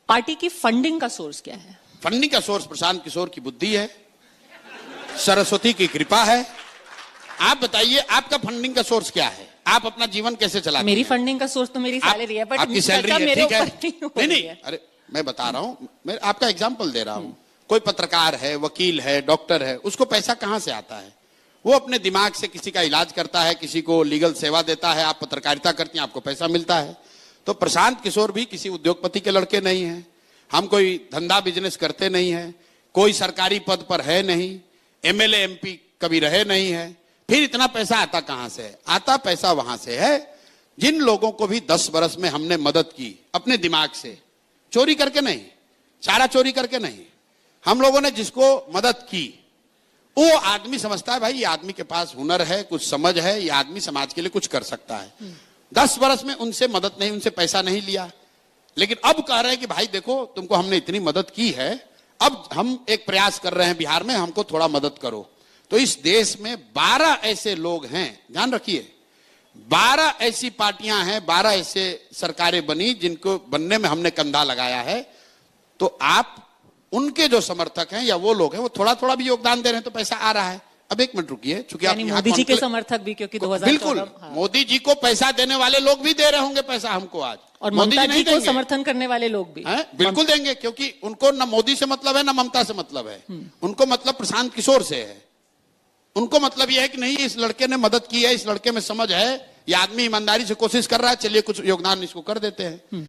Party की funding का source क्या है? फंडिंग का सोर्स प्रशांत किशोर की बुद्धि है, सरस्वती की कृपा है। आप बताइए आपका फंडिंग का सोर्स क्या है? आप अपना जीवन कैसे चलाते हैं? मेरी फंडिंग का सोर्स तो मेरी सैलरी है, बट आपकी सैलरी है, मेरे ठीक है। ऊपर नहीं, अरे मैं बता रहा हूं, मैं आपका एग्जांपल दे रहा हूं। कोई पत्रकार है, वकील है, डॉक्टर है, उसको पैसा कहां से आता है? वो अपने दिमाग से किसी का इलाज करता है, किसी को लीगल सेवा देता है। आप पत्रकारिता करती हैं, आपको पैसा मिलता है। तो प्रशांत किशोर भी किसी उद्योगपति के लड़के नहीं है। हम कोई धंधा बिजनेस करते नहीं है, कोई सरकारी पद पर है नहीं, एमएलए एमपी कभी रहे नहीं है। फिर इतना पैसा आता कहां से है? आता पैसा वहां से है जिन लोगों को भी 10 बरस में हमने मदद की अपने दिमाग से, चोरी करके नहीं, चारा चोरी करके नहीं। हम लोगों ने जिसको मदद की, वो आदमी समझता है भाई ये आदमी के पास हुनर है, कुछ समझ है, ये आदमी समाज के लिए कुछ कर सकता है। 10 बरस में उनसे मदद नहीं, उनसे पैसा नहीं लिया, लेकिन अब कह रहे हैं कि भाई देखो तुमको हमने इतनी मदद की है, अब हम एक प्रयास कर रहे हैं बिहार में, हमको थोड़ा मदद करो। तो इस देश में 12 ऐसे लोग हैं, ध्यान रखिए, 12 ऐसी पार्टियां हैं, 12 ऐसे सरकारें बनी जिनको बनने में हमने कंधा लगाया है। तो आप उनके जो समर्थक हैं या वो लोग हैं, वो थोड़ा थोड़ा भी योगदान दे रहे हैं तो पैसा आ रहा है। अब एक मिनट रुकिए, चूंकि आप मोदी जी के समर्थक भी, क्योंकि 2014 बिल्कुल मोदी जी को पैसा देने वाले लोग भी दे रहे होंगे पैसा हमको आज, और ममता जी को समर्थन करने वाले लोग भी बिल्कुल देंगे, क्योंकि उनको न मोदी से मतलब है न ममता से मतलब है। उनको मतलब प्रशांत किशोर से है। उनको मतलब यह है कि नहीं, इस लड़के ने मदद की है, इस लड़के में समझ है, ये आदमी ईमानदारी से कोशिश कर रहा है, चलिए कुछ योगदान इसको कर देते हैं।